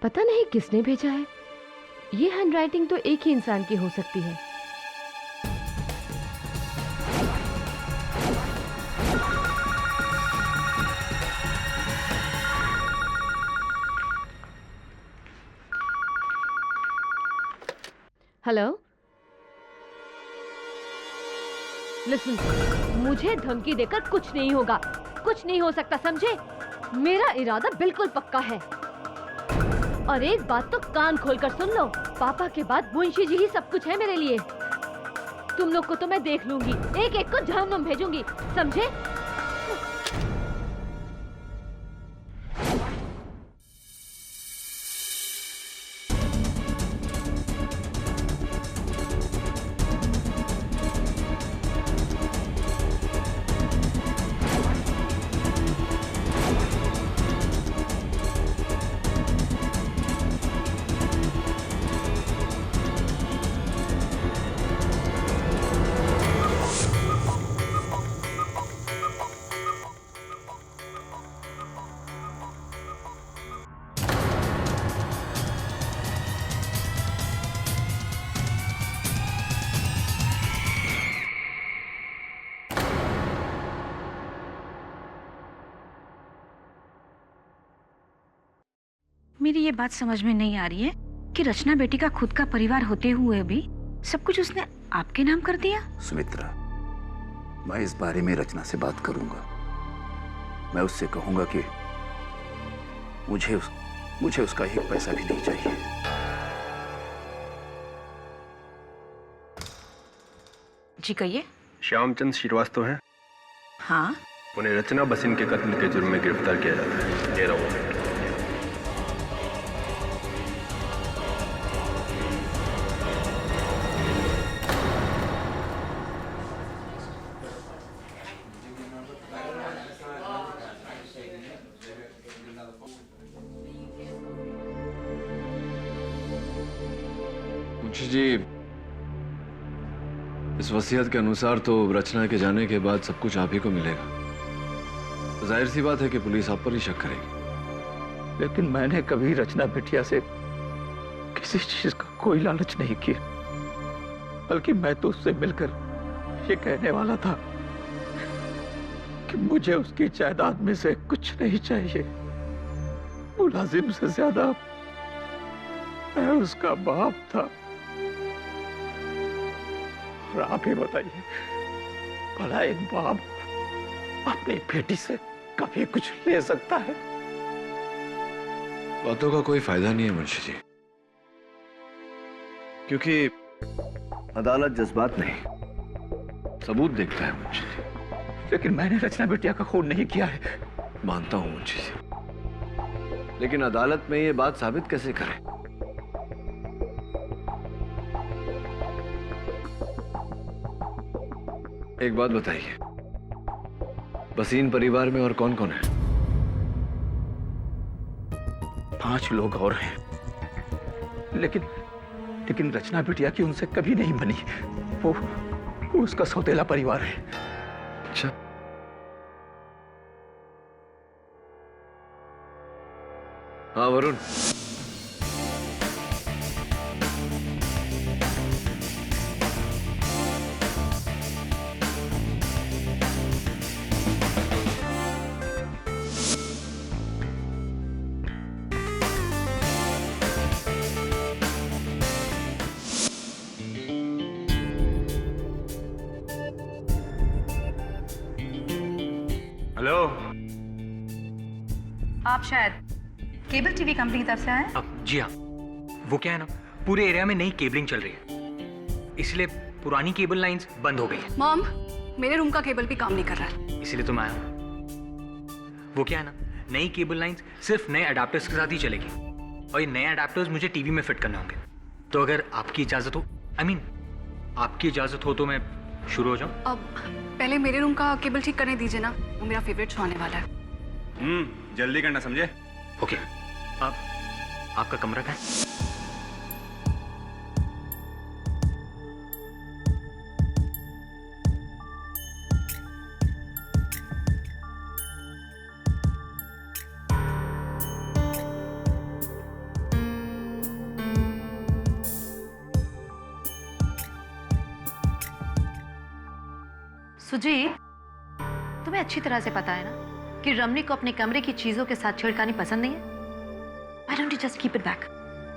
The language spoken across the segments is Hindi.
पता नहीं किसने भेजा है। ये हैंडराइटिंग तो एक ही इंसान की हो सकती है। हेलो, लिसन, मुझे धमकी देकर कुछ नहीं होगा, कुछ नहीं हो सकता, समझे? मेरा इरादा बिल्कुल पक्का है। और एक बात तो कान खोलकर सुन लो, पापा के बाद मुंशी जी ही सब कुछ है मेरे लिए। तुम लोग को तो मैं देख लूंगी, एक एक को जहन्नुम भेजूंगी, समझे? मेरी ये बात समझ में नहीं आ रही है कि रचना बेटी का खुद का परिवार होते हुए भी सब कुछ उसने आपके नाम कर दिया। सुमित्रा, मैं इस बारे में रचना से बात करूंगा। मैं उससे कहूंगा कि मुझे उसका एक पैसा भी नहीं चाहिए। जी कहिए। श्यामचंद श्रीवास्तव हैं? हाँ। उन्हें रचना बसिन के कत्ल के जुर्म में गिरफ्तार किया जाता है। दे रहा हूं। मुंशी जी, इस वसीयत के अनुसार तो रचना के जाने के बाद सब कुछ आप ही को मिलेगा। तो जाहिर सी बात है कि पुलिस आप पर ही शक करेगी। लेकिन मैंने कभी रचना बिटिया से किसी चीज का कोई लालच नहीं किया, बल्कि मैं तो उससे मिलकर ये कहने वाला था कि मुझे उसकी जायदाद में से कुछ नहीं चाहिए। मुलाजिम से ज्यादा मैं उसका बाप था। और आप ही बताइए, भला एक बाप अपनी बेटी से कभी कुछ ले सकता है? बातों का कोई फायदा नहीं है मुंशी जी, क्योंकि अदालत जज्बात नहीं सबूत देखता है मुंशी जी। लेकिन मैंने रचना बिटिया का खून नहीं किया है। मानता हूं मुंशी जी, लेकिन अदालत में ये बात साबित कैसे करें? एक बात बताइए, बसीन परिवार में और कौन कौन है? 5 लोग और हैं, लेकिन रचना बिटिया की उनसे कभी नहीं बनी। वो उसका सौतेला परिवार है। अच्छा, हाँ वरुण, हेलो। आप शायद केबल टीवी कंपनी की तरफ से आए? अब जी हाँ, वो क्या है ना, पूरे एरिया में नई केबलिंग चल रही है, इसलिए पुरानी केबल लाइंस बंद हो गई है। मॉम, मेरे रूम का केबल भी काम नहीं कर रहा है। इसीलिए तो मैं आया हूँ। वो क्या है ना, नई केबल लाइंस सिर्फ नए अडाप्टर्स के साथ ही चलेगी, और ये नए अडाप्टर्स मुझे टीवी में फिट करने होंगे। तो अगर आपकी इजाज़त हो, आपकी इजाज़त हो तो मैं शुरू हो जाऊँ? अब पहले मेरे रूम का केबल ठीक करने दीजिए ना, वो मेरा फेवरेट शो आने वाला है। जल्दी करना, समझे? ओके। अब आपका कमरा कहाँ है? सुजीत, तुम्हें अच्छी तरह से पता है ना कि रमनी को अपने कमरे की चीजों के साथ छेड़खानी पसंद नहीं है। Why don't you just keep it back?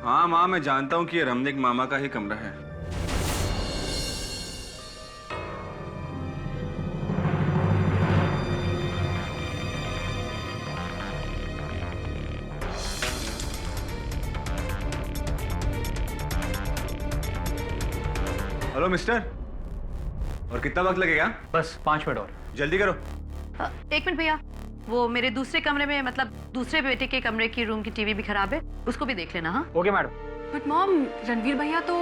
हाँ माँ, मैं जानता हूँ कि ये रमनिक मामा का ही कमरा है। हेलो मिस्टर, और कितना वक्त लगेगा? बस 5 मिनट और। जल्दी करो। 1 मिनट भैया, वो मेरे दूसरे कमरे में, मतलब दूसरे बेटे के कमरे की रूम की टीवी भी खराब है, उसको भी देख लेना। हाँ okay madam. But mom, Ranveer भैया तो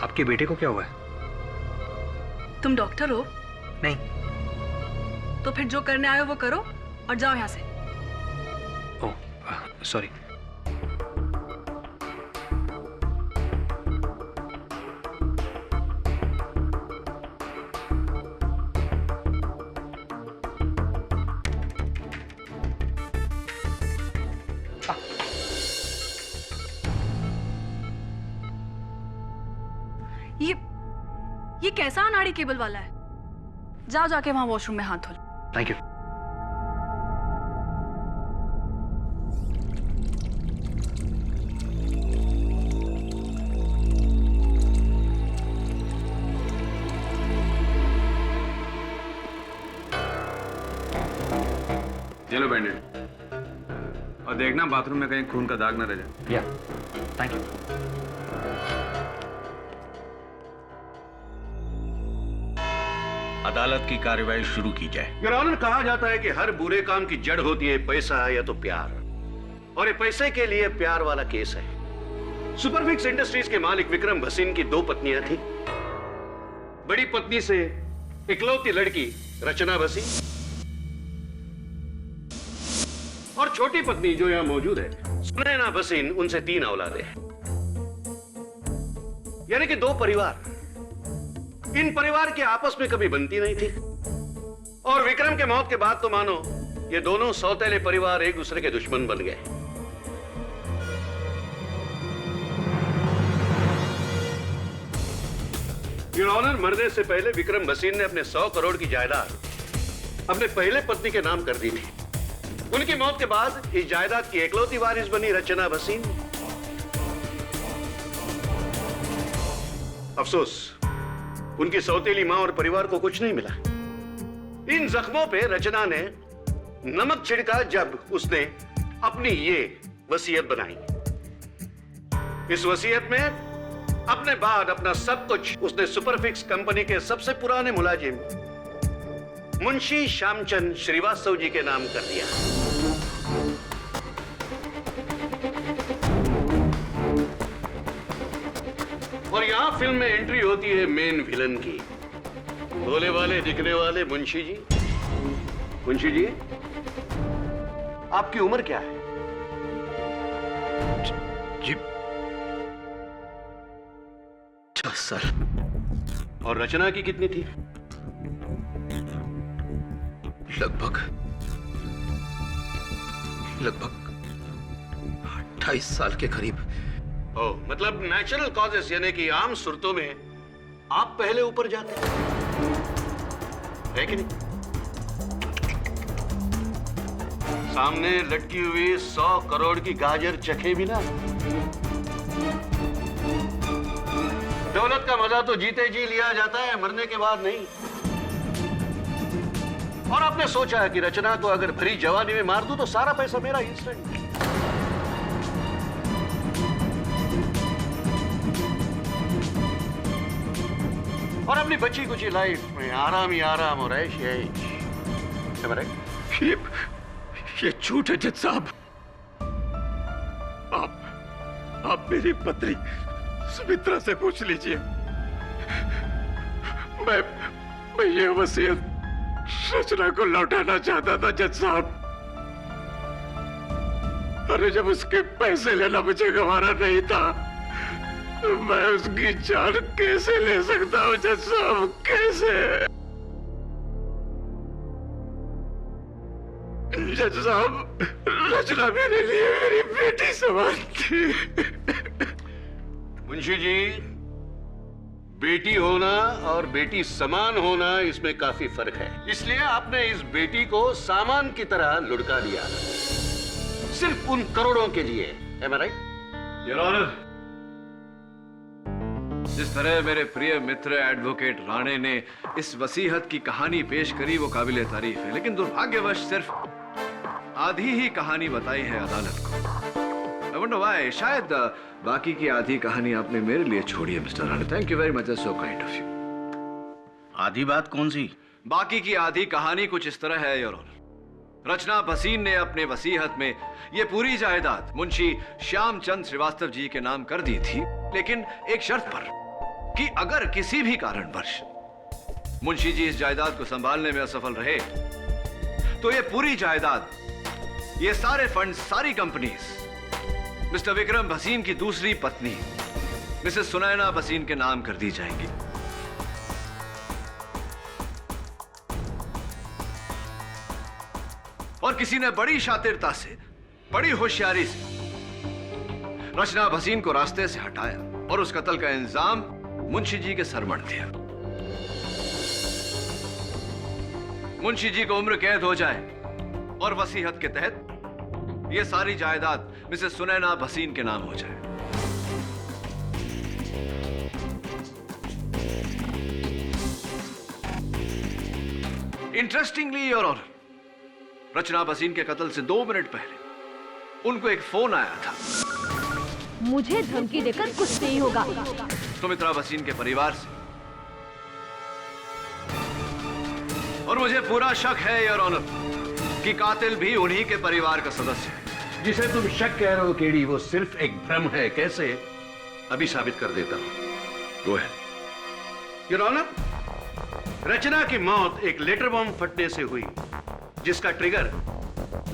आपके बेटे को क्या हुआ है? तुम डॉक्टर हो? नहीं। तो फिर जो करने आए हो वो करो और जाओ यहाँ से। Oh sorry. ये कैसा अनाड़ी केबल वाला है? जाओ जाके वहां वॉशरूम में हाथ धो लो। Thank you. ये लो बैंडेड, और देखना बाथरूम में कहीं खून का दाग न रह जाए। या थैंक यू। अदालत की कार्रवाई शुरू की जाए। योर ऑनर, कहा जाता है कि हर बुरे काम की जड़ होती है पैसा या तो प्यार, और ये पैसे के लिए प्यार वाला केस है। सुपरफिक्स इंडस्ट्रीज के मालिक विक्रम भसीन की 2 पत्नियां थी। बड़ी पत्नी से इकलौती लड़की रचना भसीन, और छोटी पत्नी जो यहां मौजूद है सुनैना भसीन, उनसे 3 औलादें, यानी कि 2 परिवार। इन परिवार की आपस में कभी बनती नहीं थी, और विक्रम के मौत के बाद तो मानो ये दोनों सौतेले परिवार एक दूसरे के दुश्मन बन गए। योर ऑनर, मरने से पहले विक्रम भसीन ने अपने 100 करोड़ की जायदाद अपने पहले पत्नी के नाम कर दी थी। उनकी मौत के बाद इस जायदाद की एकलौती वारिस बनी रचना भसीन। अफसोस, उनकी सौतेली मां और परिवार को कुछ नहीं मिला। इन जख्मों पे रचना ने नमक छिड़का जब उसने अपनी ये वसीयत बनाई। इस वसीयत में अपने बाद अपना सब कुछ उसने सुपरफिक्स कंपनी के सबसे पुराने मुलाजिम मुंशी श्यामचंद श्रीवास्तव जी के नाम कर दिया। और यहां फिल्म में एंट्री होती है मेन विलन की, भोले वाले दिखने वाले मुंशी जी। मुंशी जी, आपकी उम्र क्या है? जी 10 साल। और रचना की कितनी थी? लगभग 28 साल के करीब। ओह, मतलब नेचुरल कॉजेस, यानी कि आम सूरतों में आप पहले ऊपर जाते है कि नहीं? सामने लटकी हुई 100 करोड़ की गाजर चखे बिना दौलत का मजा तो जीते जी लिया जाता है, मरने के बाद नहीं। और आपने सोचा है कि रचना को अगर भरी जवानी में मार दूं तो सारा पैसा मेरा इंस्टेंट। और अपनी बची कुची लाइफ में आराम ही आराम और ऐश ही ऐश। ये झूठ है जज साहब। आप मेरी पत्नी सुमित्रा से पूछ लीजिए। मैं ये वसीयत रचना को लौटाना चाहता था जज साहब। अरे जब उसके पैसे लेना मुझे गवारा नहीं था, मैं उसकी जान कैसे ले सकता हूँ जज साहब, कैसे? जज साहब, रचना मेरे लिए मेरी बेटी समान थी। मुंशी जी, बेटी होना और बेटी समान होना इसमें काफी फर्क है। इसलिए आपने इस बेटी को सामान की तरह लुढ़का दिया, सिर्फ उन करोड़ों के लिए। Am I right? Your honour, जिस तरह मेरे प्रिय मित्र एडवोकेट राणे ने इस वसीयत की कहानी पेश करी वो काबिले तारीफ है, लेकिन दुर्भाग्यवश सिर्फ आधी ही कहानी बताई है अदालत को। I wonder why। शायद बाकी की आधी कहानी आपने मेरे लिए छोड़ी है mister Rane. Thank you very much, so kind of you. आधी बात कौन सी? बाकी की आधी कहानी कुछ इस तरह है योर ऑनर। रचना भसीन ने अपने वसीयत में ये पूरी जायदाद मुंशी श्यामचंद श्रीवास्तव जी के नाम कर दी थी, लेकिन एक शर्त पर कि अगर किसी भी कारणवश मुंशी जी इस जायदाद को संभालने में असफल रहे तो ये पूरी जायदाद, ये सारे फंड, सारी कंपनीज मिस्टर विक्रम भसीन की दूसरी पत्नी मिसेस सुनैना भसीन के नाम कर दी जाएंगी। और किसी ने बड़ी शातिरता से, बड़ी होशियारी से रचना भसीन को रास्ते से हटाया और उस कत्ल का इंजाम मुंशी जी के सर मढ़ दिया। मुंशी जी को उम्र कैद हो जाए और वसीयत के तहत यह सारी जायदाद मिसेस सुनैना भसीन के नाम हो जाए। इंटरेस्टिंगली योर ऑनर, रचना भसीन के कत्ल से 2 मिनट पहले उनको एक फोन आया था। मुझे धमकी देकर कुछ नहीं होगा। सुमित्रा भसीन के परिवार से। और मुझे पूरा शक है योर ऑनर कि कातिल भी उन्हीं के परिवार का सदस्य है। जिसे तुम शक कह रहे हो केडी, वो सिर्फ एक भ्रम है। कैसे? अभी साबित कर देता हूं। वो है योर ऑनर, रचना की मौत एक लेटर बॉम्ब फटने से हुई, जिसका ट्रिगर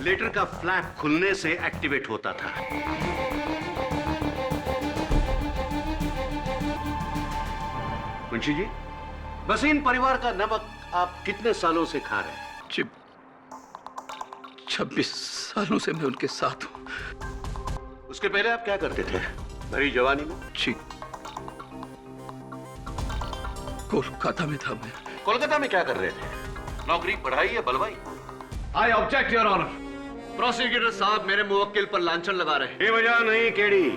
लेटर का फ्लैप खुलने से एक्टिवेट होता था। मुंशी जी, भसीन परिवार का नमक आप कितने सालों से खा रहे हैं? 26 सालों से मैं उनके साथ हूं। उसके पहले आप क्या करते थे भरी जवानी में? जी, कोलकाता में था मैं। कोलकाता में क्या कर रहे थे? नौकरी, पढ़ाई या बलवाई? I object your honour. Prosecutor साहब मेरे मुवक्किल पर लांछन लगा रहे हैं। बेवजह नहीं केडी।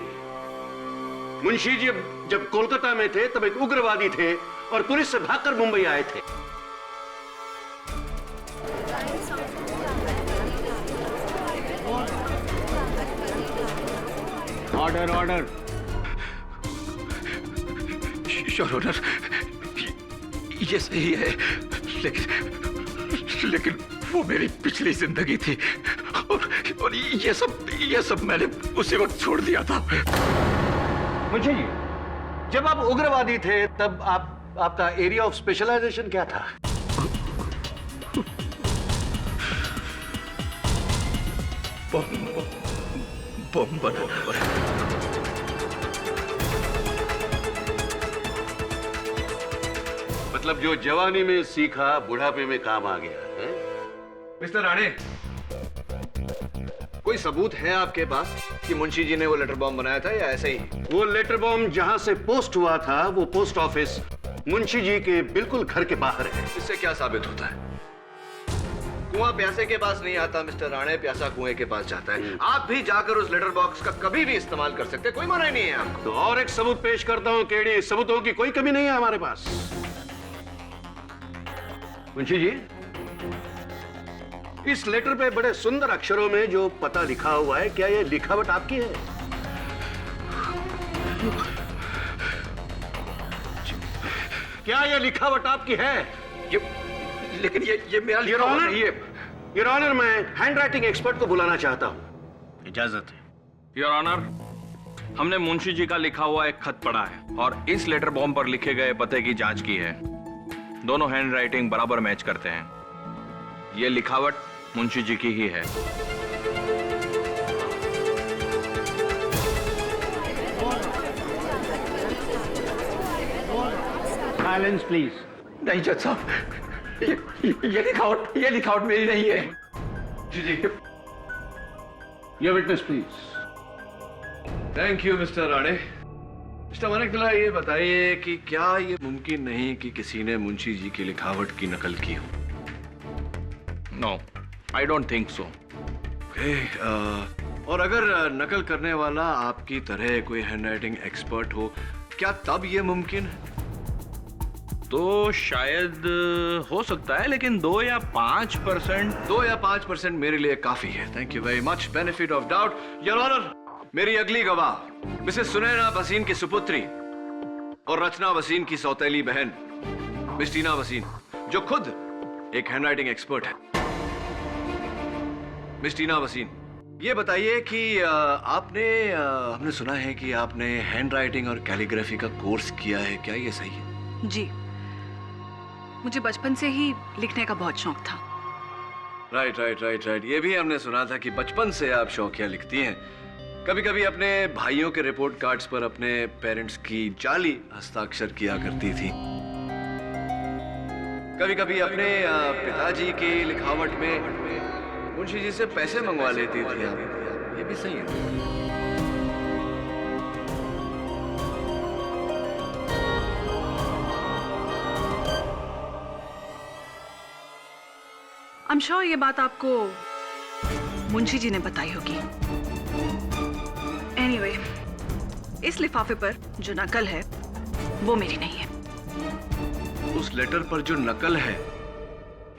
मुंशी जी जब कोलकाता में थे तब एक उग्रवादी थे और पुलिस से भागकर मुंबई आए थे। Order order. योर ऑनर, ये सही है, लेकिन वो मेरी पिछली जिंदगी थी और ये सब मैंने उसी वक्त छोड़ दिया था। मुंशी जी, जब आप उग्रवादी थे तब आपका एरिया ऑफ स्पेशलाइजेशन क्या था? बम बनाना। मतलब जो जवानी में सीखा बुढ़ापे में काम आ गया है? मिस्टर राणे, कोई सबूत है आपके पास कि मुंशी जी ने वो लेटर बॉम्ब बनाया था या ऐसे ही? वो लेटर बॉम्ब जहां से पोस्ट हुआ था वो पोस्ट ऑफिस मुंशी जी के बिल्कुल घर के बाहर है। इससे क्या साबित होता है? कुआं प्यासे के पास नहीं आता मिस्टर राणे, प्यासा कुएं के पास जाता है। आप भी जाकर उस लेटर बॉक्स का कभी भी इस्तेमाल कर सकते हैं, कोई मना नहीं है आपको। तो और एक सबूत पेश करता हूं केडी। सबूतों की कोई कमी नहीं है हमारे पास। मुंशी जी, इस लेटर पे बड़े सुंदर अक्षरों में जो पता लिखा हुआ है, क्या ये लिखावट आपकी है? क्या ये लिखावट आपकी है? लेकिन ये मेरा लिखा हुआ नहीं है। योर ऑनर, मैं हैंडराइटिंग एक्सपर्ट को बुलाना चाहता हूं। इजाजत है। योर ऑनर, हमने मुंशी जी का लिखा हुआ एक खत पढ़ा है और इस लेटर बॉम्ब पर लिखे गए पते की जांच की है। दोनों हैंड राइटिंग बराबर मैच करते हैं। ये लिखावट मुंशी जी की ही है। Silence please. नहीं जज साहब, ये लिखावट मेरी नहीं है। जी जी। Your witness please. Thank you mister Rane. Mister Manicktala, ये बताइए कि क्या ये मुमकिन नहीं कि किसी ने मुंशी जी की लिखावट की नकल की हो? No, I don't think so. और अगर नकल करने वाला आपकी तरह कोई हैंडराइटिंग एक्सपर्ट हो, क्या तब ये मुमकिन है? तो शायद हो सकता है, लेकिन 2 या 5% मेरे लिए काफी है। Thank you very much. Benefit of doubt. Your honour, मेरी अगली गवाह मिसेस सुनैना वसीन की सुपुत्री और रचना वसीन की सौतेली बहन मिस टीना वसीन, जो खुद एक हैंडराइटिंग एक्सपर्ट है। मिस टीना वसीन, ये बताइए कि हमने सुना है कि आपने हैंडराइटिंग और कैलीग्राफी का कोर्स किया है, क्या ये सही है? जी, मुझे बचपन से ही लिखने का बहुत शौक था। राइट। ये भी हमने सुना था कि बचपन से आप शौकिया लिखती हैं। कभी कभी अपने भाइयों के रिपोर्ट कार्ड्स पर अपने पेरेंट्स की जाली हस्ताक्षर किया करती थी। कभी कभी अपने पिताजी की लिखावट में मुंशी जी से पैसे मंगवा लेती थी आप। ये भी सही है? I'm sure ये बात आपको मुंशी जी ने बताई होगी। Anyway, इस लिफाफे पर जो नकल है वो मेरी नहीं है। उस लेटर पर जो नकल है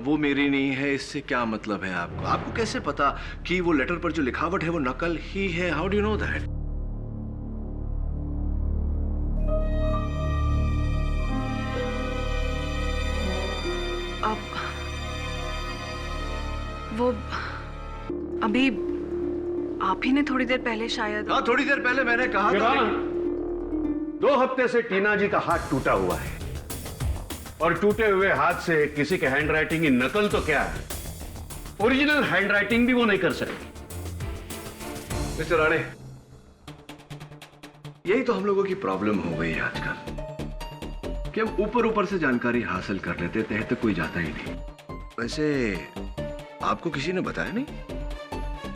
वो मेरी नहीं है, इससे क्या मतलब है आपको? आपको कैसे पता कि वो लेटर पर जो लिखावट है वो नकल ही है? How do you know that? अब वो अभी आप ही ने थोड़ी देर पहले शायद। हाँ, थोड़ी देर पहले मैंने कहा था। 2 हफ्ते से टीना जी का हाथ टूटा हुआ है, और टूटे हुए हाथ से किसी के हैंडराइटिंग की नकल तो क्या है, ओरिजिनल हैंडराइटिंग भी वो नहीं कर सकेगी। मिस्टर राणे, यही तो हम लोगों की प्रॉब्लम हो गई है आजकल कि हम ऊपर से जानकारी हासिल कर लेते, तह तक कोई जाता ही नहीं। वैसे आपको किसी ने बताया नहीं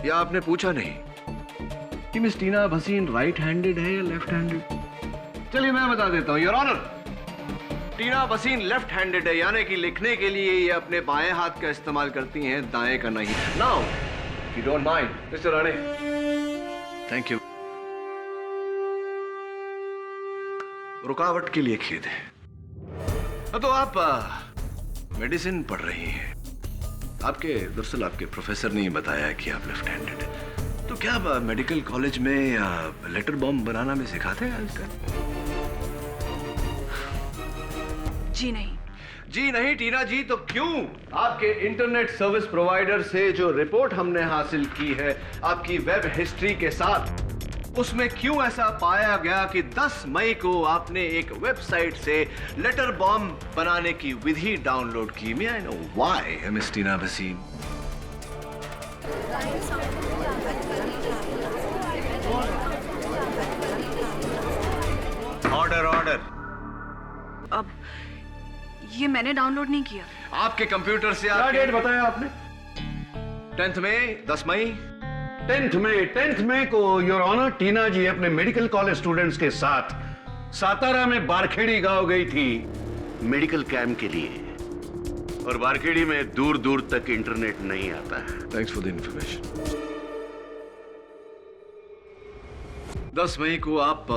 या आपने पूछा नहीं कि miss Tina Vasin right handed है या लेफ्ट हैंडेड? चलिए मैं बता देता हूं your honour, Tina Vasin left handed है, यानी कि लिखने के लिए ये अपने बाएं हाथ का इस्तेमाल करती हैं, दाएं का नहीं। Now you don't mind mister Rane, thank you. रुकावट के लिए खेद है। तो आप मेडिसिन पढ़ रही हैं। दरअसल आपके प्रोफेसर ने बताया कि आप लेफ्ट हैंडेड हैं। तो क्या आप मेडिकल कॉलेज में लेटर बॉम्ब बनाना में सिखाते हैं आजकल? जी नहीं टीना जी, तो क्यों आपके इंटरनेट सर्विस प्रोवाइडर से जो रिपोर्ट हमने हासिल की है आपकी वेब हिस्ट्री के साथ, उसमें क्यों ऐसा पाया गया कि 10 मई को आपने एक वेबसाइट से लेटर बॉम्ब बनाने की विधि डाउनलोड की? May I know why miss Tina Vaseen? Order. अब ये मैंने डाउनलोड नहीं किया। आपके कंप्यूटर से क्या डेट बताया आपने? 10 मई, 10 मई। 10th मई को योर ऑनर टीना जी अपने मेडिकल कॉलेज स्टूडेंट्स के साथ सातारा में बारखेड़ी गांव गई थी मेडिकल कैंप के लिए, और बारखेड़ी में दूर दूर तक इंटरनेट नहीं आता है। Thanks for the information. 10 मई को आप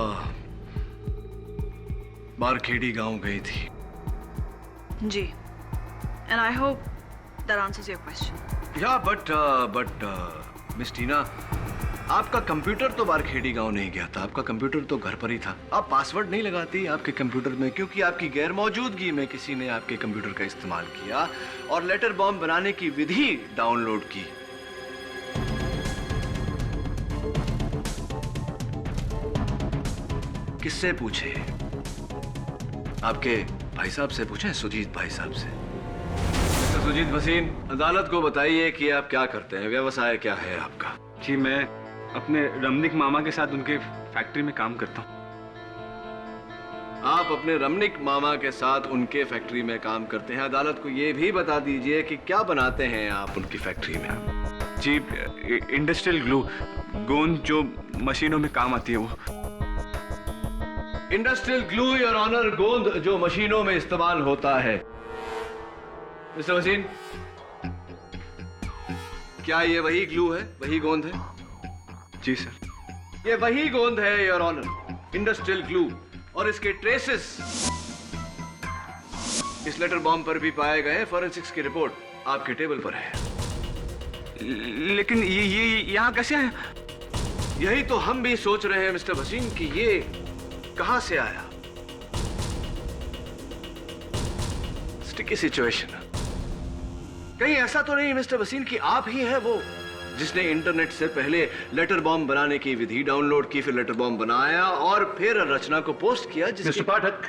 बारखेड़ी गांव गई थी। जी, and I hope that answers your question. Yeah, but Miss Tina, आपका कंप्यूटर तो बारखेड़ी गांव नहीं गया था, आपका कंप्यूटर तो घर पर ही था। आप पासवर्ड नहीं लगाती आपके कंप्यूटर में क्योंकि आपकी गैर मौजूदगी में किसी ने आपके कंप्यूटर का इस्तेमाल किया और लेटर बॉम्ब बनाने की विधि डाउनलोड की। किससे पूछे? आपके भाई साहब से पूछे, सुजीत भाई साहब से। मिस्टर सुजीत भसीन, अदालत को बताइए कि आप क्या करते हैं, व्यवसाय क्या है आपका? जी मैं अपने रमनिक मामा के साथ उनके फैक्ट्री में काम करता हूँ। आप अपने रमनिक मामा के साथ उनके फैक्ट्री में काम करते हैं। अदालत को यह भी बता दीजिए कि क्या बनाते हैं आप उनकी फैक्ट्री में? जी इंडस्ट्रियल ग्लू, गोंद जो मशीनों में काम आती है वो। इंडस्ट्रियल ग्लू योर ऑनर, गोंद जो मशीनों में इस्तेमाल होता है। मिस्टर भसीन, क्या ये वही ग्लू है, वही गोंद है? जी सर। ये वही गोंद है योर ऑनर, इंडस्ट्रियल ग्लू, और इसके ट्रेसेस इस लेटर बॉम्ब पर भी पाए गए। फॉरेंसिक्स की रिपोर्ट आपके टेबल पर है। लेकिन ये यहाँ कैसे आया? यही तो हम भी सोच रहे हैं मिस्टर भसीन कि ये कहां से आया। Sticky situation. कहीं ऐसा तो नहीं मिस्टर भसीन कि आप ही हैं वो जिसने इंटरनेट से पहले लेटर बॉम्ब बनाने की विधि डाउनलोड की, फिर लेटर बॉम्ब बनाया और फिर रचना को पोस्ट किया? मिस्टर पाठक,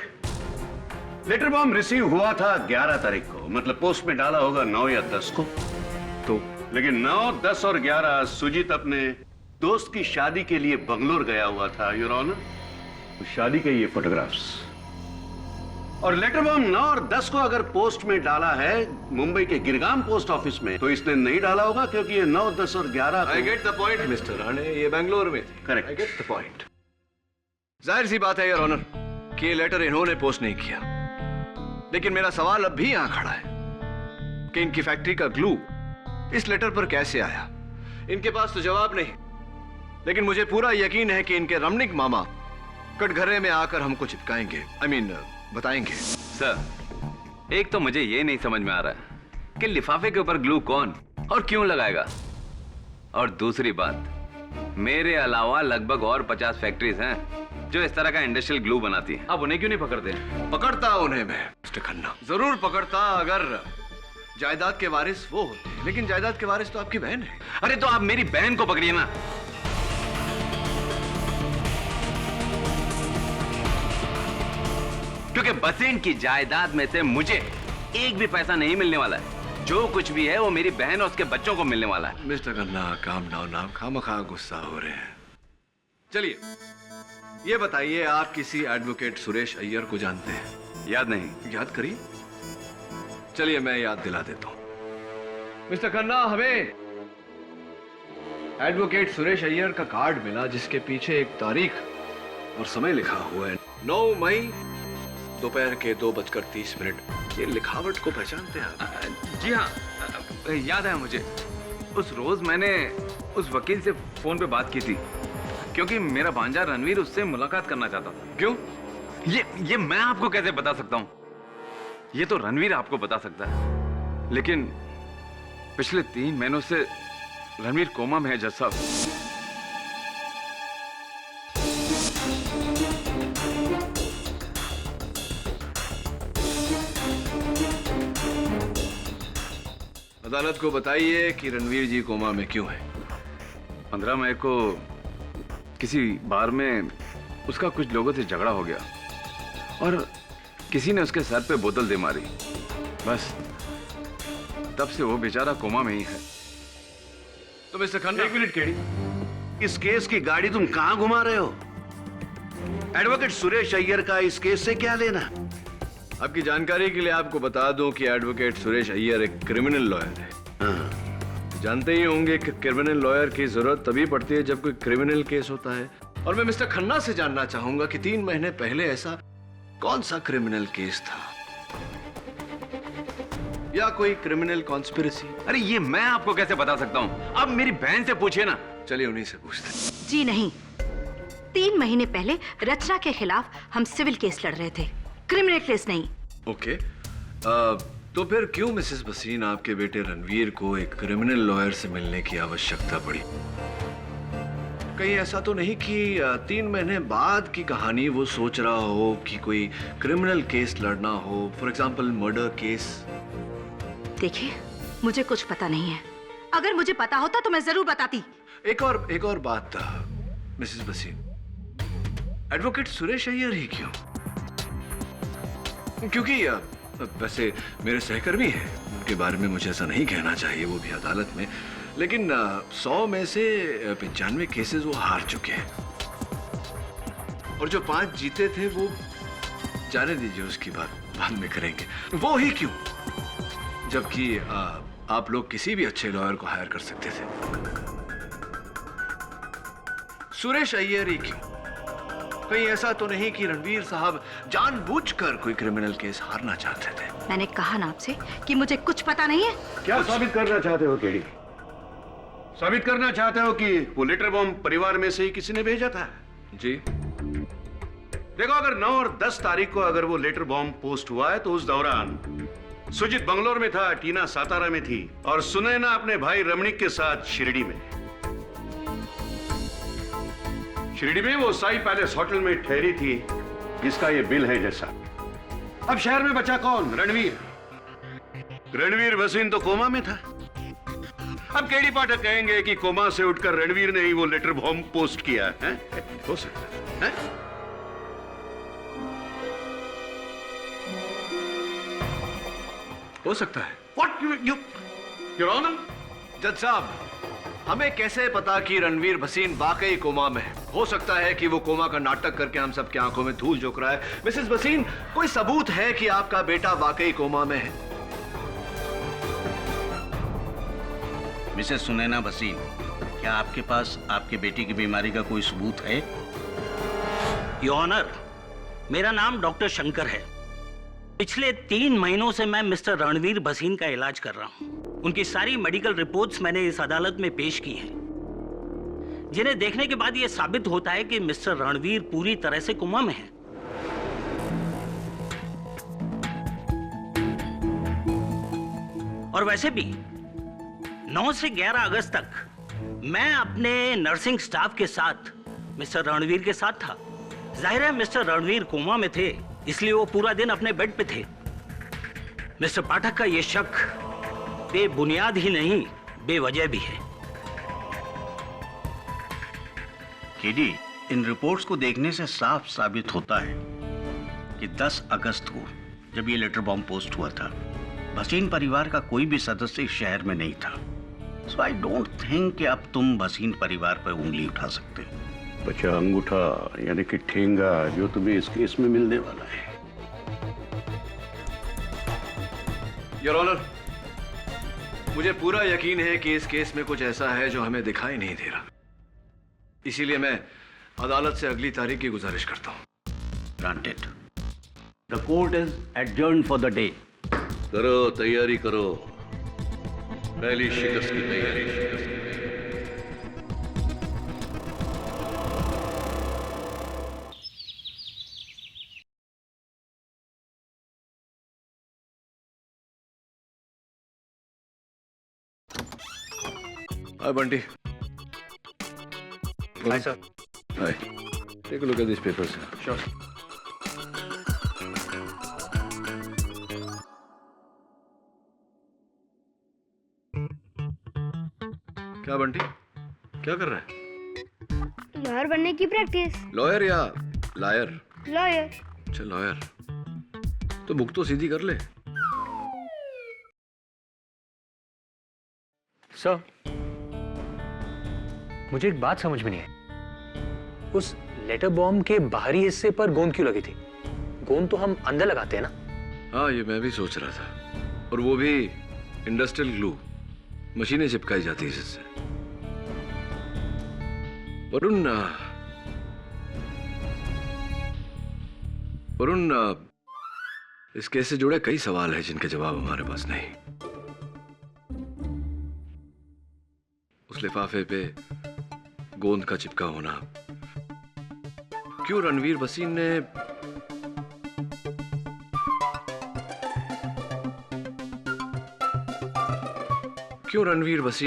लेटर बॉम्ब रिसीव हुआ था 11 तारीख को, मतलब पोस्ट में डाला होगा 9 या 10 को। तो लेकिन 9, 10 और 11 सुजीत अपने दोस्त की शादी के लिए बंगलोर गया हुआ था योर ऑनर। शादी के ये फोटोग्राफ्स और लेटर बॉम्ब 9 और 10 को अगर पोस्ट में डाला है मुंबई के गिरगाम पोस्ट ऑफिस में, तो इसने नहीं डाला होगा क्योंकि ये 9, 10 और 11 I get the point mister Rane, ये बेंगलोर में थे। Correct, I get the point. जाहिर सी बात है योर ऑनर कि ये लेटर इन्होंने पोस्ट नहीं किया, लेकिन मेरा सवाल अब भी यहां खड़ा है कि इनकी फैक्ट्री का ग्लू इस लेटर पर कैसे आया। इनके पास तो जवाब नहीं, लेकिन मुझे पूरा यकीन है कि इनके रमनिक मामा कटघरे में आकर हमको चिपकाएंगे, बताएंगे। सर, एक तो मुझे ये नहीं समझ में आ रहा है कि लिफाफे के ऊपर ग्लू कौन और क्यों लगाएगा, और दूसरी बात, मेरे अलावा लगभग और 50 फैक्ट्रीज हैं जो इस तरह का इंडस्ट्रियल ग्लू बनाती हैं। आप उन्हें क्यों नहीं पकड़ते? पकड़ता उन्हें मैं मिस्टर खन्ना, जरूर पकड़ता अगर जायदाद के वारिस वो होते, लेकिन जायदाद के वारिस तो आपकी बहन है। अरे तो आप मेरी बहन को पकड़िए ना। क्योंकि भसीन की जायदाद में से मुझे एक भी पैसा नहीं मिलने वाला है। जो कुछ भी है वो मेरी बहन और उसके बच्चों को मिलने वाला है। मिस्टर खन्ना, काम डाउन, आप खामखा गुस्सा हो रहे हैं। चलिए ये बताइए, आप किसी एडवोकेट सुरेश अय्यर को जानते हैं? याद नहीं। याद करिए। चलिए मैं याद दिला देता हूं। मिस्टर खन्ना, हमें एडवोकेट सुरेश अय्यर का कार्ड मिला जिसके पीछे एक तारीख और समय लिखा हुआ है, 9 मई दोपहर के 2:30। ये लिखावट को पहचानते हैं आप? जी हाँ, याद है मुझे। उस रोज मैंने उस वकील से फोन पे बात की थी क्योंकि मेरा भांजा रणवीर उससे मुलाकात करना चाहता था। क्यों? ये मैं आपको कैसे बता सकता हूँ? ये तो रणवीर आपको बता सकता है, लेकिन पिछले 3 महीनों से रणवीर कोमा में है जज साहब। अदालत को बताइए कि रणवीर जी कोमा में क्यों है। 15 मई को किसी बार में उसका कुछ लोगों से झगड़ा हो गया और किसी ने उसके सर पे बोतल दे मारी। बस तब से वो बेचारा कोमा में ही है। तो मिस्टर खन्ना, 1 मिनट केड़ी, इस केस की गाड़ी तुम कहां घुमा रहे हो? एडवोकेट सुरेश अय्यर का इस केस से क्या लेना? आपकी जानकारी के लिए आपको बता दूं कि एडवोकेट सुरेश अय्यर एक क्रिमिनल लॉयर है। जानते ही होंगे कि क्रिमिनल लॉयर की जरूरत तभी पड़ती है जब कोई क्रिमिनल केस होता है। और मैं मिस्टर खन्ना से जानना चाहूंगा कि 3 महीने पहले ऐसा कौन सा क्रिमिनल केस था या कोई क्रिमिनल कॉन्स्पिरेसी? अरे ये मैं आपको कैसे बता सकता हूँ? आप मेरी बहन से पूछिए ना। चलिए उन्हीं से पूछते। जी नहीं, 3 महीने पहले रचना के खिलाफ हम सिविल केस लड़ रहे थे, क्रिमिनल केस नहीं। ओके, तो फिर क्यों मिसेस भसीन आपके बेटे रणवीर को एक क्रिमिनल लॉयर से मिलने की आवश्यकता पड़ी? कहीं ऐसा तो नहीं कि 3 महीने बाद की कहानी वो सोच रहा हो कि कोई क्रिमिनल केस लड़ना हो, फॉर एग्जाम्पल मर्डर केस? देखिए, मुझे कुछ पता नहीं है। अगर मुझे पता होता तो मैं जरूर बताती। एक और बात मिसेस वसीम, एडवोकेट सुरेश अय्यर ही क्यों? क्योंकि वैसे मेरे सहकर्मी हैं, उनके बारे में मुझे ऐसा नहीं कहना चाहिए, वो भी अदालत में, लेकिन 100 में से 95 केसेस वो हार चुके हैं, और जो 5 जीते थे वो जाने दीजिए, उसकी बात बाद में करेंगे। वो ही क्यों, जबकि आप लोग किसी भी अच्छे लॉयर को हायर कर सकते थे। सुरेश अय्यर ही क्यों? कहीं ऐसा तो नहीं कि रणवीर साहब जानबूझकर कोई क्रिमिनल केस हारना चाहते थे? मैंने कहा ना आपसे कि मुझे कुछ पता नहीं है। क्या साबित करना चाहते हो केडी? साबित करना चाहते हो कि वो लेटर बॉम्ब परिवार में से ही किसी ने भेजा था? जी। देखो, अगर 9 और 10 तारीख को अगर वो लेटर बॉम्ब पोस्ट हुआ है तो उस दौरान सुजीत बंगलोर में था, टीना सातारा में थी और सुनैना अपने भाई रमणीक के साथ शिरडी में। शिरडी में वो साई पैलेस होटल में ठहरी थी, जिसका ये बिल है जैसा। अब शहर में बचा कौन? रणवीर। रणवीर भसीन तो कोमा में था। अब केडी पाठक कहेंगे कि कोमा से उठकर रणवीर ने ही वो लेटर बॉम्ब पोस्ट किया है? हो सकता है? हो सकता है। What Your Honor? जज साहब, हमें कैसे पता कि रणवीर भसीन वाकई कोमा में है? हो सकता है कि वो कोमा का नाटक करके हम सबकी आंखों में धूल झोंक रहा है। मिसेस भसीन, कोई सबूत है कि आपका बेटा वाकई कोमा में है? मिसेस सुनैना भसीन, क्या आपके पास आपके बेटी की बीमारी का कोई सबूत है? योर ऑनर, मेरा नाम डॉक्टर शंकर है। पिछले 3 महीनों से मैं मिस्टर रणवीर भसीन का इलाज कर रहा हूं। उनकी सारी मेडिकल रिपोर्ट्स मैंने इस अदालत में पेश की हैं, जिन्हें देखने के बाद यह साबित होता है कि मिस्टर रणवीर पूरी तरह से कोमा में है। और वैसे भी 9 से 11 अगस्त तक मैं अपने नर्सिंग स्टाफ के साथ मिस्टर रणवीर के साथ था। जाहिर है मिस्टर रणवीर कोमा में थे, इसलिए वो पूरा दिन अपने बेड पे थे। मिस्टर पाठक का ये शक बेबुनियाद ही नहीं, बेवजह भी है। केडी, इन रिपोर्ट्स को देखने से साफ साबित होता है कि 10 अगस्त को जब ये लेटर बॉम्ब पोस्ट हुआ था, भसीन परिवार का कोई भी सदस्य इस शहर में नहीं था। सो आई डोंट थिंक कि अब तुम भसीन परिवार पर उंगली उठा सकते। बचा अंगूठा यानी कि ठेंगा जो तुम्हें इस केस में मिलने वाला है। योर ऑनर, मुझे पूरा यकीन है कि इस केस में कुछ ऐसा है जो हमें दिखाई नहीं दे रहा, इसीलिए मैं अदालत से अगली तारीख की गुजारिश करता हूं। Granted. The court is adjourned for the day. करो, तैयारी करो, पहली शिकस्त की तैयारी। Hi, Bunty. Hi, sir. Hi. Take a look at these papers. Sure. क्या बंटी, क्या कर रहा है? लॉयर बनने की प्रैक्टिस। लॉयर या लायर? लॉयर। अच्छा लॉयर, तो बुक तो सीधी कर ले। सर, मुझे एक बात समझ में नहीं आई। उस लेटर बॉम्ब के बाहरी हिस्से पर गोंद क्यों लगी थी? गोंद तो हम अंदर लगाते हैं ना? हाँ, ये मैं भी सोच रहा था, और वो भी इंडस्ट्रियल ग्लू, मशीनें चिपकाई जाती है इससे। वरुण, इस केस से जुड़े कई सवाल हैं जिनके जवाब हमारे पास नहीं। उस लिफाफे पे गोंद का चिपका होना, क्यों रणवीर भसीन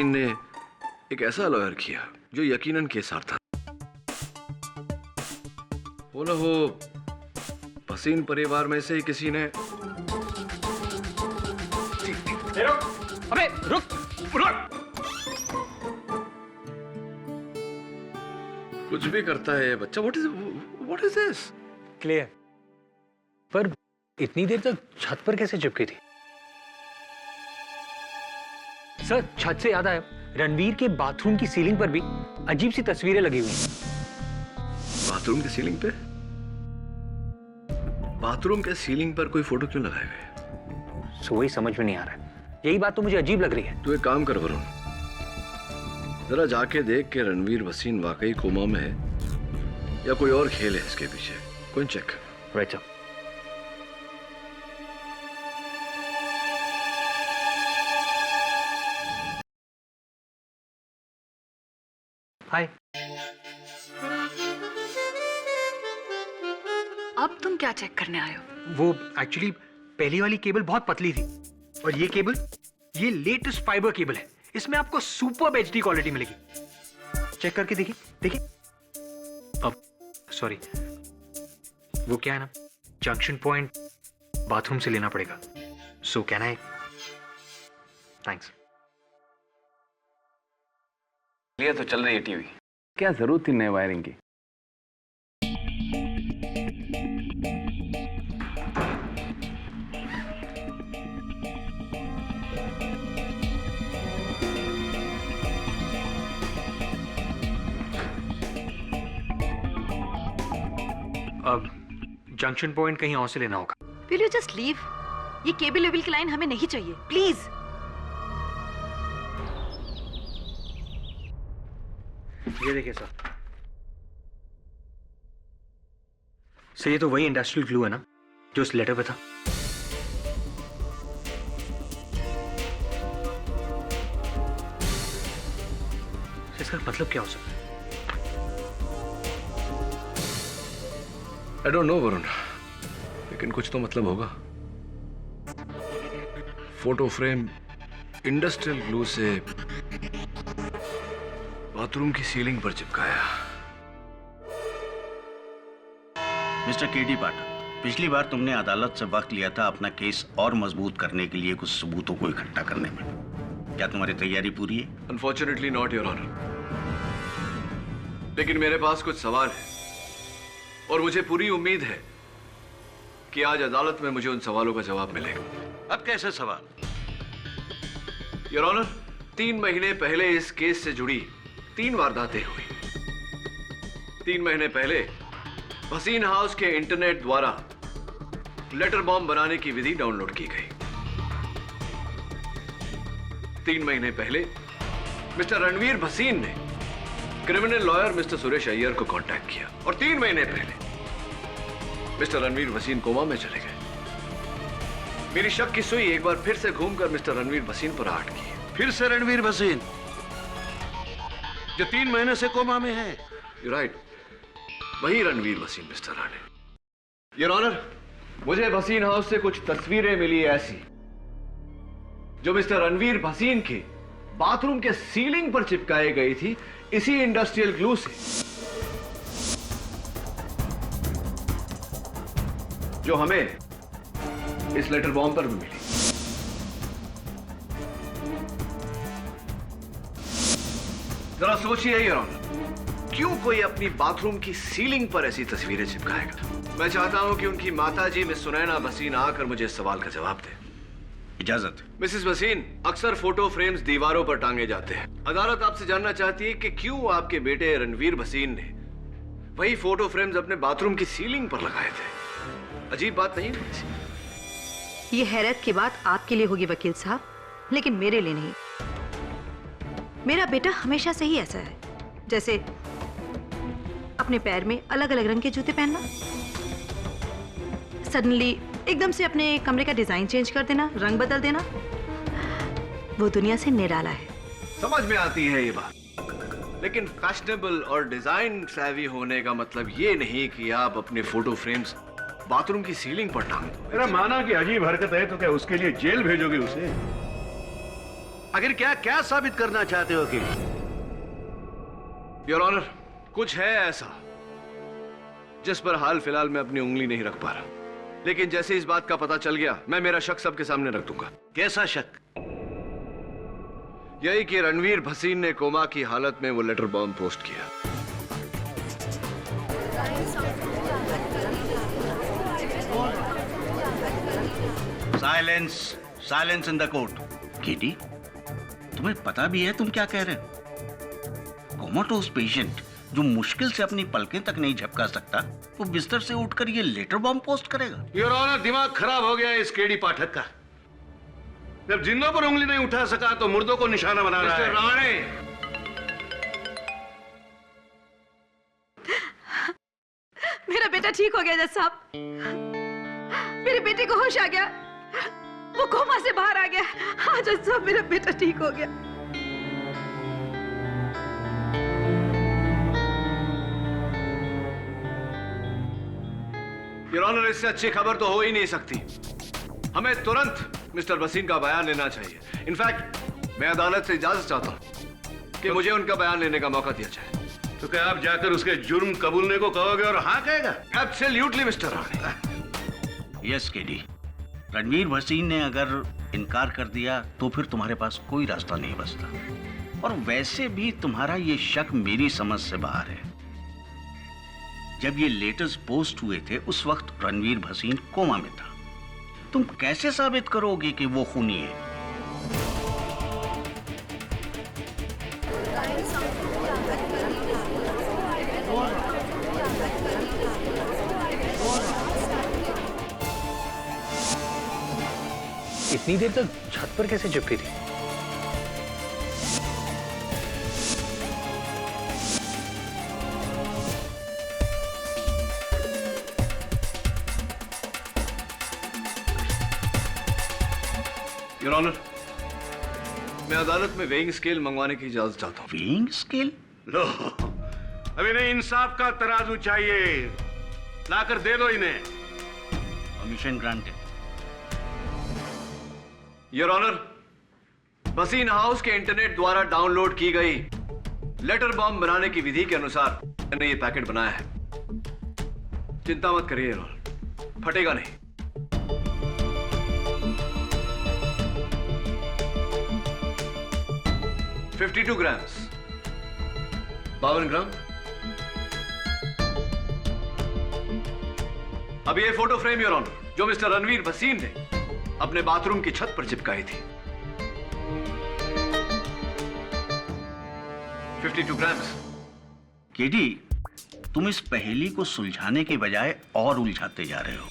ने एक ऐसा लॉयर किया जो यकीनन केस हारता। बोलो वो भसीन परिवार में से ही किसी ने। अबे रुक रुक। कुछ भी करता है ये बच्चा। What is this? क्लियर। पर इतनी देर तक छत पर कैसे चिपकी थी? सर, छत से याद आया, रणवीर के बाथरूम की सीलिंग पर भी अजीब सी तस्वीरें लगी हुई हैं। बाथरूम की सीलिंग पे? बाथरूम के सीलिंग पर कोई फोटो क्यों लगाए हुए? सो वही समझ में नहीं आ रहा है। यही बात तो मुझे अजीब लग रही है। तू एक काम कर वरुण, जरा जाके देख के रणवीर भसीन वाकई कोमा में है या कोई और खेल है इसके पीछे। कोई चेक। Right sir. हाय। अब तुम क्या चेक करने आए हो? वो एक्चुअली पहली वाली केबल बहुत पतली थी और ये केबल, ये लेटेस्ट फाइबर केबल है। इसमें आपको सुपर एचडी क्वालिटी मिलेगी। चेक करके देखिए देखिए। अब सॉरी, वो क्या है ना, जंक्शन पॉइंट बाथरूम से लेना पड़ेगा। So can I? थैंक्स। ये तो चल रही है टीवी, क्या जरूरत थी नए वायरिंग की? अब जंक्शन पॉइंट कहीं और से लेना होगा। Will you just leave? ये केबल लेवल की लाइन हमें नहीं चाहिए, प्लीज। ये देखिए सर। सर, ये तो वही इंडस्ट्रियल ग्लू है ना जो उस लेटर पे था। इसका मतलब क्या हो सकता है? आई डोंट नो वरुण, लेकिन कुछ तो मतलब होगा। फोटो फ्रेम इंडस्ट्रियल ग्लू से बाथरूम की सीलिंग पर चिपकाया। मिस्टर केडी पाठक, पिछली बार तुमने अदालत से वक्त लिया था अपना केस और मजबूत करने के लिए कुछ सबूतों को इकट्ठा करने में। क्या तुम्हारी तैयारी पूरी है? अनफॉर्चुनेटली नॉट योर ऑनर, लेकिन मेरे पास कुछ सवाल है और मुझे पूरी उम्मीद है कि आज अदालत में मुझे उन सवालों का जवाब मिलेगा। अब कैसे सवाल? योर ऑनर, 3 महीने पहले इस केस से जुड़ी 3 वारदातें हुई। 3 महीने पहले भसीन हाउस के इंटरनेट द्वारा लेटर बॉम्ब बनाने की विधि डाउनलोड की गई। 3 महीने पहले मिस्टर रणवीर भसीन ने criminal lawyer mister Suresh Iyer को कांटेक्ट किया और 3 महीने पहले मिस्टर रणवीर भसीन कोमा में चले गए। मेरी शक की सुई एक बार फिर से घूमकर मिस्टर रणवीर भसीन पर आट की। फिर से रणवीर भसीन जो 3 महीने से कोमा में है? यू राइट, वही Ranveer Bhasin mister Rane. Your honour, मुझे भसीन हाउस से कुछ तस्वीरें मिली ऐसी जो मिस्टर रणवीर भसीन के बाथरूम के सीलिंग पर चिपकाई गई थी इसी इंडस्ट्रियल ग्लू से, जो हमें इस लेटर बॉम्ब पर भी मिली। जरा सोचिए योर ऑनर, क्यों कोई अपनी बाथरूम की सीलिंग पर ऐसी तस्वीरें चिपकाएगा? मैं चाहता हूं कि उनकी माताजी मिस सुनैना भसीन आकर मुझे इस सवाल का जवाब दे। इजाजत। मिसेस भसीन, अक्सर फोटो फ्रेम्स दीवारों पर टांगे जाते हैं। अदालत आपसे जानना चाहती है कि क्यों आपके बेटे रणवीर भसीन ने वही फोटो फ्रेम्स अपने बाथरूम की सीलिंग पर लगाए थे। अजीब बात नहीं? ये हैरत की बात आपके लिए होगी वकील साहब, लेकिन मेरे लिए नहीं। मेरा बेटा हमेशा से ही ऐसा है, जैसे अपने पैर में अलग अलग रंग के जूते पहनना, सडनली एकदम से अपने कमरे का डिजाइन चेंज कर देना, रंग बदल देना। वो दुनिया से निराला है। समझ में आती है ये बात, लेकिन फैशनेबल और डिजाइन सैवी होने का मतलब ये नहीं कि आप अपने फोटो फ्रेम्स बाथरूम की सीलिंग पर टांग दो। मेरा माना कि अजीब हरकत है तो क्या उसके लिए जेल भेजोगे उसे? आखिर क्या क्या साबित करना चाहते हो कि? योर ऑनर, कुछ है ऐसा जिस पर हाल फिलहाल मैं अपनी उंगली नहीं रख पा रहा, लेकिन जैसे इस बात का पता चल गया मैं मेरा शक सबके सामने रख दूंगा। कैसा शक? यही कि रणवीर भसीन ने कोमा की हालत में वो लेटर बॉम्ब पोस्ट किया। Silence, silence in the court. KT, तुम्हें पता भी है तुम क्या कह रहे हो? कोमाटोस पेशेंट जो मुश्किल से अपनी पलकें तक नहीं झपका सकता, वो बिस्तर से उठकर ये लेटर बॉम्ब पोस्ट करेगा? योर ऑनर, दिमाग खराब हो गया है इस केडी पाठक का। जब जिंदों पर उंगली नहीं उठा सका तो मुर्दों को निशाना बना रहा है। राणे, मेरा बेटा ठीक हो गया जज साहब। मेरे बेटे को होश आ गया, वो कोमा से बाहर आ गया। हाँ जज साहब, मेरा बेटा ठीक हो गया। योर ऑनर, इससे अच्छी खबर तो हो ही नहीं सकती। हमें तुरंत मिस्टर भसीन का बयान लेना चाहिए। इनफैक्ट मैं अदालत से इजाजत चाहता हूं कि मुझे उनका बयान लेने का मौका दिया जाए। तो क्या आप जाकर उसके जुर्म कबूलने को कहोगे और हाँ कहेगा? Absolutely mister Rane. Yes KD, Ranveer Bhasin ने अगर इनकार कर दिया तो फिर तुम्हारे पास कोई रास्ता नहीं बचता। और वैसे भी तुम्हारा ये शक मेरी समझ से बाहर है। जब ये लेटर्स पोस्ट हुए थे उस वक्त रणवीर भसीन कोमा में था। तुम कैसे साबित करोगे कि वो खूनी है? इतनी देर तक छत पर कैसे चिपकी थी? योर ऑनर, मैं अदालत में वेइंग स्केल मंगवाने की इजाजत चाहता हूँ। Weighing scale? लो, अब इन्हें इंसाफ का तराजू चाहिए, लाकर दे दो इन्हें। Permission granted. Your honour, Bhasin house के इंटरनेट द्वारा डाउनलोड की गई लेटर बॉम्ब बनाने की विधि के अनुसार मैंने ये पैकेट बनाया है। चिंता मत करिए योर ऑनर, फटेगा नहीं। $52 ग्राम्स, 52 ग्राम। अब ये फोटो फ्रेम योर ऑनर, जो मिस्टर रणवीर भसीन ने अपने बाथरूम की छत पर चिपकाई थी। 52 ग्राम्स। केडी, तुम इस पहेली को सुलझाने के बजाय और उलझाते जा रहे हो।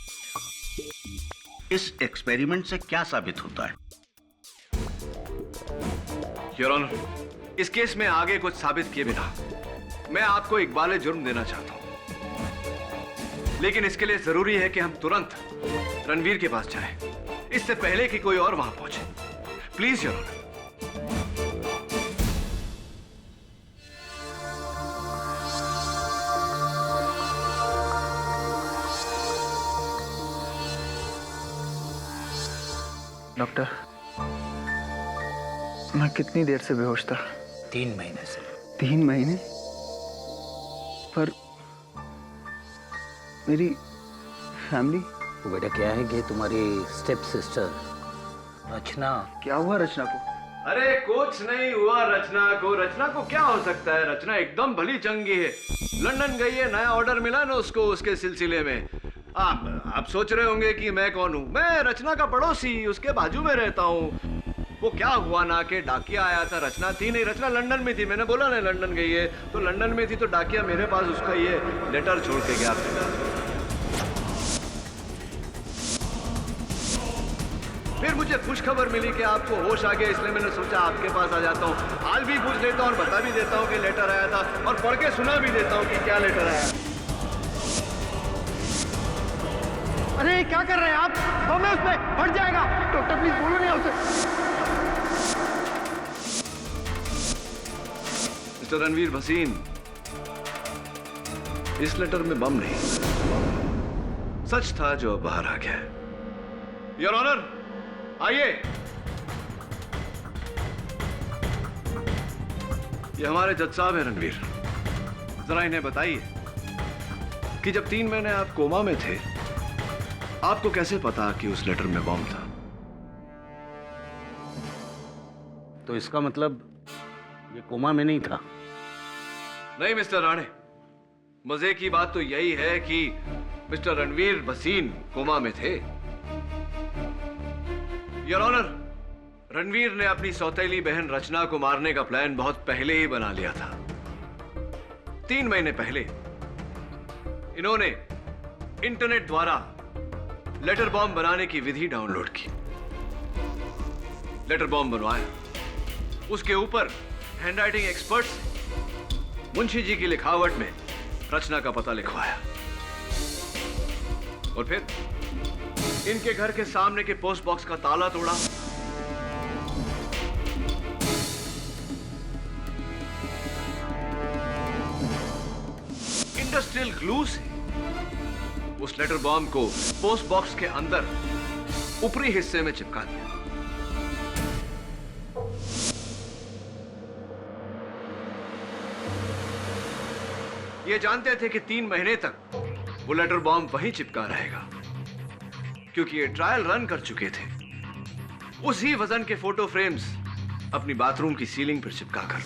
इस एक्सपेरिमेंट से क्या साबित होता है? योर ऑनर, इस केस में आगे कुछ साबित किए बिना मैं आपको इकबाल जुर्म देना चाहता हूं, लेकिन इसके लिए जरूरी है कि हम तुरंत रणवीर के पास जाएं, इससे पहले कि कोई और वहां पहुंचे। Please your honour. डॉक्टर, मैं कितनी देर से बेहोश था? 3 महीने से। 3 महीने? पर मेरी फैमिली? वो बेटा क्या है कि तुम्हारी स्टेप सिस्टर रचना। क्या हुआ रचना को? अरे कुछ नहीं हुआ रचना को। रचना को क्या हो सकता है? रचना एकदम भली चंगी है। लंदन गई है, नया ऑर्डर मिला ना उसको, उसके सिलसिले में। आप सोच रहे होंगे कि मैं कौन हूँ। मैं रचना का पड़ोसी, उसके बाजू में रहता हूँ। वो क्या हुआ ना कि डाकिया आया था, रचना थी नहीं। रचना लंदन में थी, मैंने बोला ना लंदन गई है, तो लंदन में थी तो डाकिया मेरे पास उसका ये लेटर छोड़ के गया। फिर मुझे खुश खबर मिली कि आपको होश आ गया, इसलिए मैंने सोचा आपके पास आ जाता हूँ, हाल भी पूछ लेता हूँ और बता भी देता हूँ कि लेटर आया था, और पढ़ के सुना भी देता हूँ कि क्या लेटर आया। अरे क्या कर रहे हैं आप? बम है उसमें, फट जाएगा। डॉक्टर प्लीज बोलो नहीं उसे। मिस्टर रणवीर भसीन, इस लेटर में बम नहीं, सच था जो बाहर आ गया। योर ऑनर, आइए। ये हमारे जज साहब हैं रणवीर, जरा इन्हें बताइए कि जब 3 महीने आप कोमा में थे, आपको कैसे पता कि उस लेटर में बॉम्ब था? तो इसका मतलब ये कोमा में नहीं था? नहीं मिस्टर राणे, मजे की बात तो यही है कि मिस्टर रणवीर भसीन कोमा में थे। योर ऑनर, रणवीर ने अपनी सौतेली बहन रचना को मारने का प्लान बहुत पहले ही बना लिया था। 3 महीने पहले इन्होंने इंटरनेट द्वारा लेटर बॉम्ब बनाने की विधि डाउनलोड की, लेटर बॉम्ब बनवाया, उसके ऊपर हैंडराइटिंग एक्सपर्ट से मुंशी जी की लिखावट में रचना का पता लिखवाया और फिर इनके घर के सामने के पोस्ट बॉक्स का ताला तोड़ा। इंडस्ट्रियल ग्लू से उस लेटर बॉम्ब को पोस्ट बॉक्स के अंदर ऊपरी हिस्से में चिपका दिया। ये जानते थे कि 3 महीने तक वो लेटर बॉम्ब वहीं चिपका रहेगा, क्योंकि ये ट्रायल रन कर चुके थे उसी वजन के फोटो फ्रेम्स अपनी बाथरूम की सीलिंग पर चिपकाकर।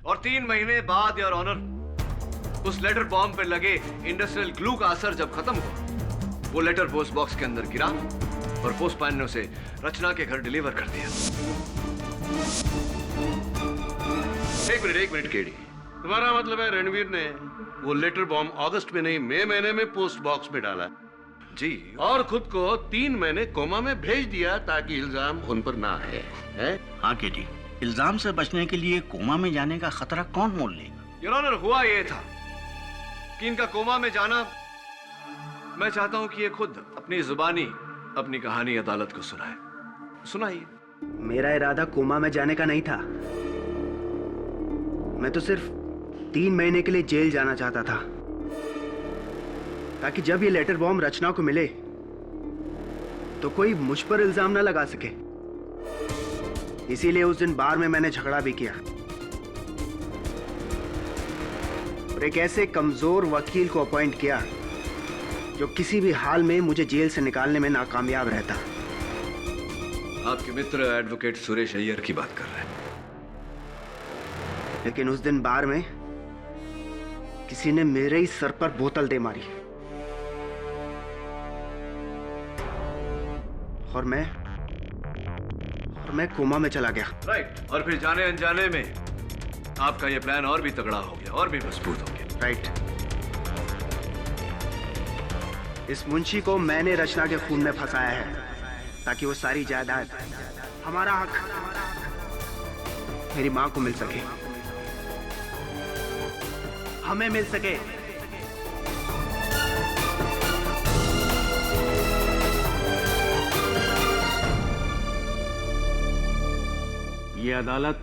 और 3 महीने बाद योर ऑनर, उस लेटर बॉम्ब पर लगे इंडस्ट्रियल ग्लू का असर जब खत्म हुआ, वो लेटर पोस्ट बॉक्स के अंदर गिरा और पोस्टमैन ने उसे रचना के घर डिलीवर कर दिया। एक मिनट केडी, तुम्हारा मतलब है रणवीर ने वो लेटर बॉम्ब अगस्त में नहीं मई महीने में पोस्ट बॉक्स में डाला? जी। और खुद को 3 महीने कोमा में भेज दिया ताकि इल्जाम उन पर ना आए, है? हाँ केटी, इल्जाम से बचने के लिए कोमा में जाने का खतरा कौन मोल लेगा? योर ऑनर, हुआ ये था कि इनका कोमा में जाना, मैं चाहता हूं कि ये खुद अपनी जुबानी अपनी कहानी अदालत को सुनाए। सुनाइए। मेरा इरादा कोमा में जाने का नहीं था। मैं तो सिर्फ 3 महीने के लिए जेल जाना चाहता था, ताकि जब ये लेटर बॉम्ब रचना को मिले तो कोई मुझ पर इल्जाम ना लगा सके। इसीलिए उस दिन बार में मैंने झगड़ा भी किया और एक ऐसे कमजोर वकील को अपॉइंट किया जो किसी भी हाल में मुझे जेल से निकालने में नाकामयाब रहता। आपके मित्र एडवोकेट सुरेश अय्यर की बात कर रहे हैं। लेकिन उस दिन बार में किसी ने मेरे ही सर पर बोतल दे मारी और मैं कोमा में चला गया। राइट। और फिर जाने अनजाने में आपका यह प्लान और भी तगड़ा हो गया और भी मजबूत हो गया। राइट। इस मुंशी को मैंने रचना के खून में फंसाया है ताकि वो सारी जायदाद, हमारा हक मेरी मां को मिल सके, हमें मिल सके। ये अदालत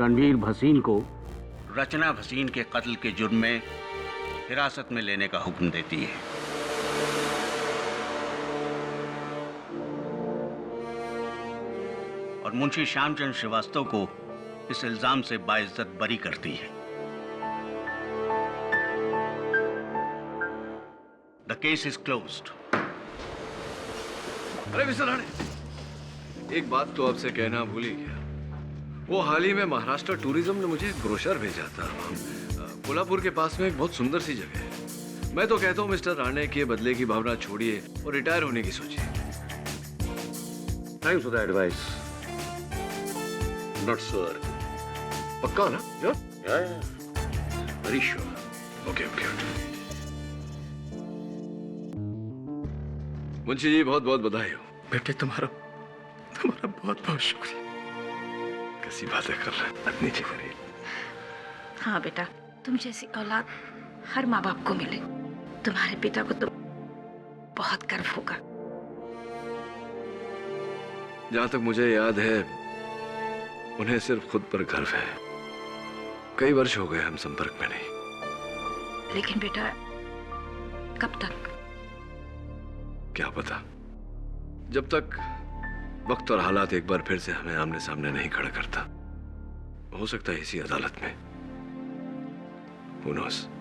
रणवीर भसीन को रचना भसीन के कत्ल के जुर्म में हिरासत में लेने का हुक्म देती है। और मुंशी श्यामचंद श्रीवास्तव को इस इल्जाम से बाइज्जत बरी करती है। The case is closed. अरे मिस्टर राणे, एक बात तो आपसे कहना भूल ही गया। वो हाल ही में महाराष्ट्र टूरिज्म ने मुझे एक ब्रोशर भेजा था। कोल्हापुर के पास में एक बहुत सुंदर सी जगह है। मैं तो कहता हूँ मिस्टर राणे के बदले की भावना छोड़िए और रिटायर होने की सोचिए। Thanks for the advice. Not sure. पक्का ना? Very sure. Okay okay. Munshi ji, बहुत बहुत बधाई हो। बेटे तुम्हारा बहुत बहुत शुक्रिया। कैसी बातें कर रहे हैं? नीचे करिए। हाँ बेटा, तुम जैसी औलाद हर माँ बाप को मिले। तुम्हारे पिता को तो बहुत गर्व होगा। जहां तक मुझे याद है, उन्हें सिर्फ खुद पर गर्व है। कई वर्ष हो गए हम संपर्क में नहीं। लेकिन बेटा, कब तक? क्या पता, जब तक वक्त और हालात एक बार फिर से हमें आमने सामने नहीं खड़ा करता, हो सकता है इसी अदालत में, Who knows?